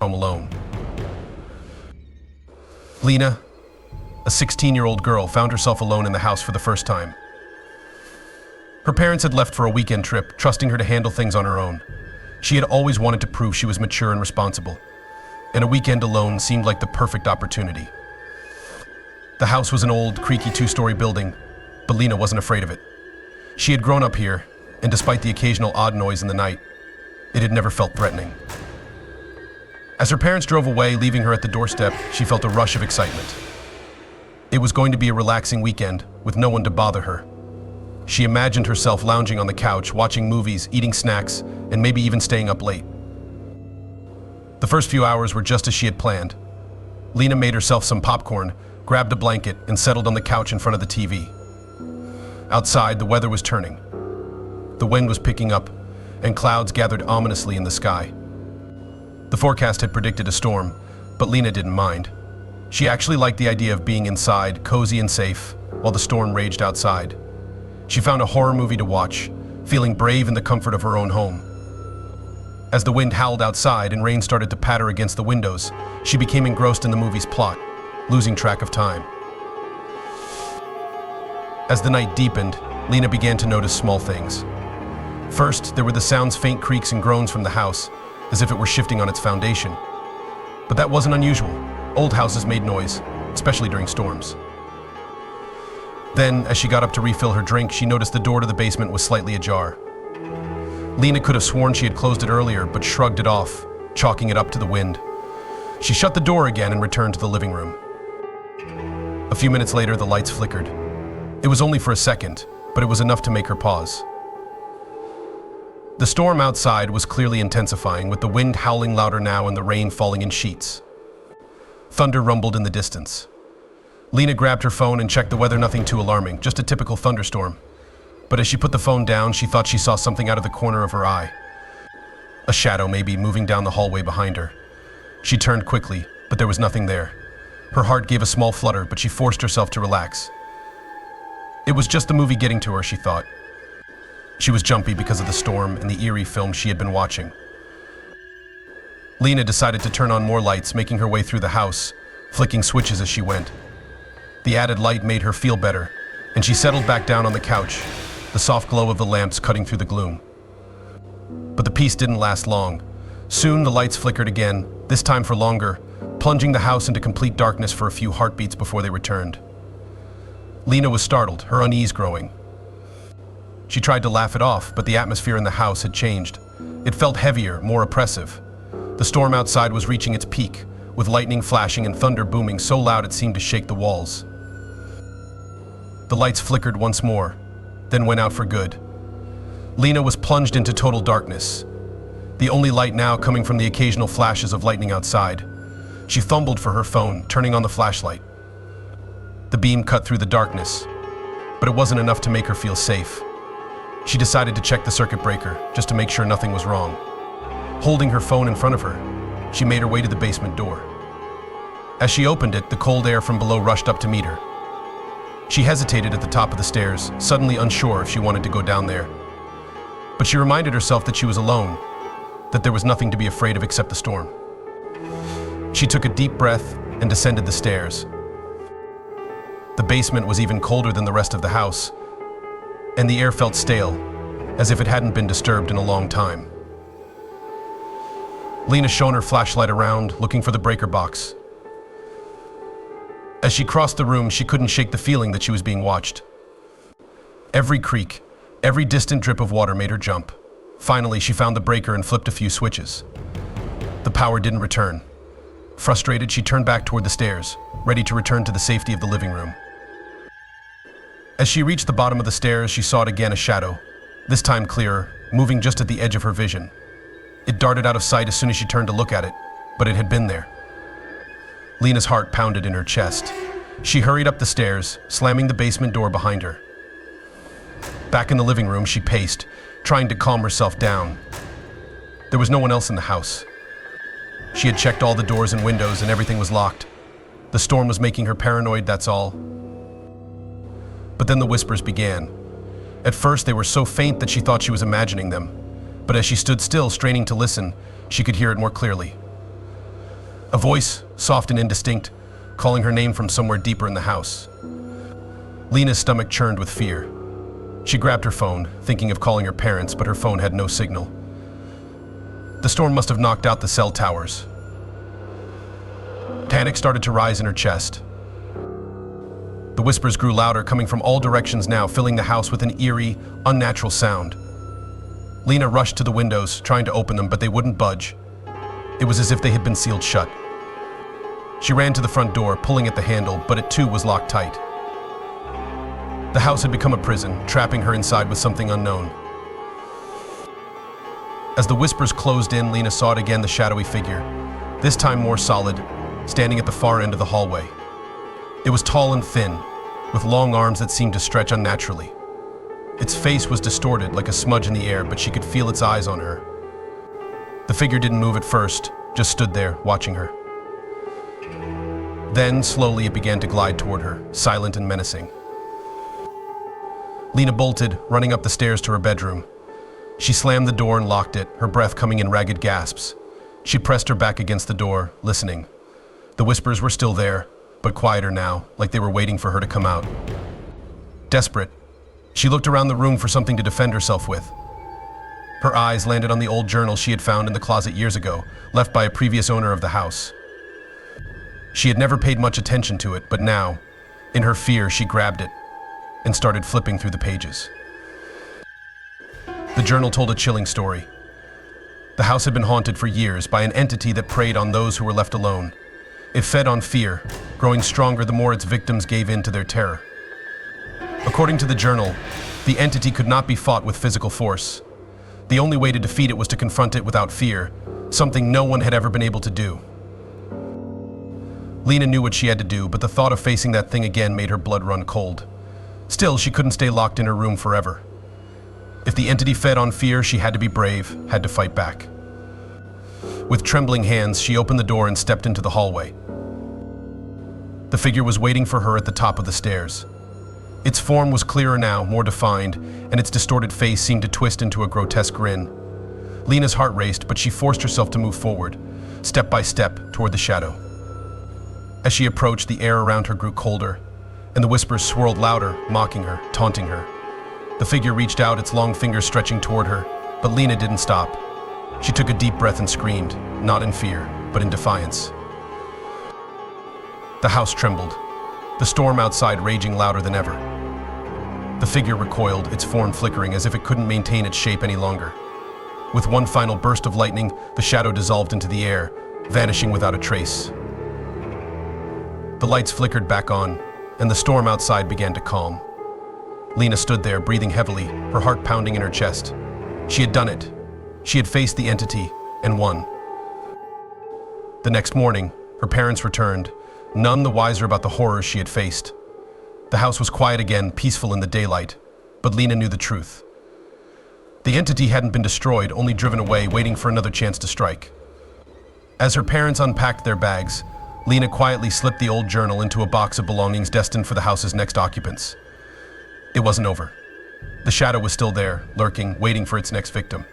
home alone. Lena, a 16-year-old girl, found herself alone in the house for the first time. Her parents had left for a weekend trip, trusting her to handle things on her own. She had always wanted to prove she was mature and responsible, and a weekend alone seemed like the perfect opportunity. The house was an old, creaky two-story building, but Lena wasn't afraid of it. She had grown up here, and despite the occasional odd noise in the night, it had never felt threatening. As her parents drove away, leaving her at the doorstep, she felt a rush of excitement. It was going to be a relaxing weekend, with no one to bother her. She imagined herself lounging on the couch, watching movies, eating snacks, and maybe even staying up late. The first few hours were just as she had planned. Lena made herself some popcorn, grabbed a blanket, and settled on the couch in front of the TV. Outside, the weather was turning. The wind was picking up, and clouds gathered ominously in the sky. The forecast had predicted a storm, but Lena didn't mind. She actually liked the idea of being inside, cozy and safe, while the storm raged outside. She found a horror movie to watch, feeling brave in the comfort of her own home. As the wind howled outside and rain started to patter against the windows, she became engrossed in the movie's plot, losing track of time. As the night deepened, Lena began to notice small things. First, there were the sounds, faint creaks and groans from the house, as if it were shifting on its foundation. But that wasn't unusual. Old houses made noise, especially during storms. Then, as she got up to refill her drink, she noticed the door to the basement was slightly ajar. Lena could have sworn she had closed it earlier, but shrugged it off, chalking it up to the wind. She shut the door again and returned to the living room. A few minutes later, the lights flickered. It was only for a second, but it was enough to make her pause. The storm outside was clearly intensifying, with the wind howling louder now and the rain falling in sheets. Thunder rumbled in the distance. Lena grabbed her phone and checked the weather, nothing too alarming, just a typical thunderstorm. But as she put the phone down, she thought she saw something out of the corner of her eye. A shadow, maybe, moving down the hallway behind her. She turned quickly, but there was nothing there. Her heart gave a small flutter, but she forced herself to relax. It was just the movie getting to her, she thought. She was jumpy because of the storm and the eerie film she had been watching. Lena decided to turn on more lights, making her way through the house, flicking switches as she went. The added light made her feel better, and she settled back down on the couch, the soft glow of the lamps cutting through the gloom. But the peace didn't last long. Soon the lights flickered again, this time for longer, plunging the house into complete darkness for a few heartbeats before they returned. Lena was startled, her unease growing. She tried to laugh it off, but the atmosphere in the house had changed. It felt heavier, more oppressive. The storm outside was reaching its peak, with lightning flashing and thunder booming so loud it seemed to shake the walls. The lights flickered once more, then went out for good. Lena was plunged into total darkness, the only light now coming from the occasional flashes of lightning outside. She fumbled for her phone, turning on the flashlight. The beam cut through the darkness, but it wasn't enough to make her feel safe. She decided to check the circuit breaker, just to make sure nothing was wrong. Holding her phone in front of her, she made her way to the basement door. As she opened it, the cold air from below rushed up to meet her. She hesitated at the top of the stairs, suddenly unsure if she wanted to go down there. But she reminded herself that she was alone, that there was nothing to be afraid of except the storm. She took a deep breath and descended the stairs. The basement was even colder than the rest of the house, and the air felt stale, as if it hadn't been disturbed in a long time. Lena shone her flashlight around, looking for the breaker box. As she crossed the room, she couldn't shake the feeling that she was being watched. Every creak, every distant drip of water made her jump. Finally, she found the breaker and flipped a few switches. The power didn't return. Frustrated, she turned back toward the stairs, ready to return to the safety of the living room. As she reached the bottom of the stairs, she saw it again, a shadow, this time clearer, moving just at the edge of her vision. It darted out of sight as soon as she turned to look at it, but it had been there. Lena's heart pounded in her chest. She hurried up the stairs, slamming the basement door behind her. Back in the living room, she paced, trying to calm herself down. There was no one else in the house. She had checked all the doors and windows and everything was locked. The storm was making her paranoid, that's all. But then the whispers began. At first, they were so faint that she thought she was imagining them. But as she stood still, straining to listen, she could hear it more clearly. A voice, soft and indistinct, calling her name from somewhere deeper in the house. Lena's stomach churned with fear. She grabbed her phone, thinking of calling her parents, but her phone had no signal. The storm must have knocked out the cell towers. Panic started to rise in her chest. The whispers grew louder, coming from all directions now, filling the house with an eerie, unnatural sound. Lena rushed to the windows, trying to open them, but they wouldn't budge. It was as if they had been sealed shut. She ran to the front door, pulling at the handle, but it too was locked tight. The house had become a prison, trapping her inside with something unknown. As the whispers closed in, Lena saw it again, the shadowy figure, this time more solid, standing at the far end of the hallway. It was tall and thin, with long arms that seemed to stretch unnaturally. Its face was distorted like a smudge in the air, but she could feel its eyes on her. The figure didn't move at first, just stood there, watching her. Then, slowly, it began to glide toward her, silent and menacing. Lena bolted, running up the stairs to her bedroom. She slammed the door and locked it, her breath coming in ragged gasps. She pressed her back against the door, listening. The whispers were still there, but quieter now, like they were waiting for her to come out. Desperate, she looked around the room for something to defend herself with. Her eyes landed on the old journal she had found in the closet years ago, left by a previous owner of the house. She had never paid much attention to it, but now, in her fear, she grabbed it and started flipping through the pages. The journal told a chilling story. The house had been haunted for years by an entity that preyed on those who were left alone. It fed on fear, growing stronger the more its victims gave in to their terror. According to the journal, the entity could not be fought with physical force. The only way to defeat it was to confront it without fear, something no one had ever been able to do. Lena knew what she had to do, but the thought of facing that thing again made her blood run cold. Still, she couldn't stay locked in her room forever. If the entity fed on fear, she had to be brave, had to fight back. With trembling hands, she opened the door and stepped into the hallway. The figure was waiting for her at the top of the stairs. Its form was clearer now, more defined, and its distorted face seemed to twist into a grotesque grin. Lena's heart raced, but she forced herself to move forward, step by step, toward the shadow. As she approached, the air around her grew colder, and the whispers swirled louder, mocking her, taunting her. The figure reached out, its long fingers stretching toward her, but Lena didn't stop. She took a deep breath and screamed, not in fear, but in defiance. The house trembled, the storm outside raging louder than ever. The figure recoiled, its form flickering as if it couldn't maintain its shape any longer. With one final burst of lightning, the shadow dissolved into the air, vanishing without a trace. The lights flickered back on, and the storm outside began to calm. Lena stood there, breathing heavily, her heart pounding in her chest. She had done it. She had faced the entity, and won. The next morning, her parents returned, none the wiser about the horrors she had faced. The house was quiet again, peaceful in the daylight, but Lena knew the truth. The entity hadn't been destroyed, only driven away, waiting for another chance to strike. As her parents unpacked their bags, Lena quietly slipped the old journal into a box of belongings destined for the house's next occupants. It wasn't over. The shadow was still there, lurking, waiting for its next victim.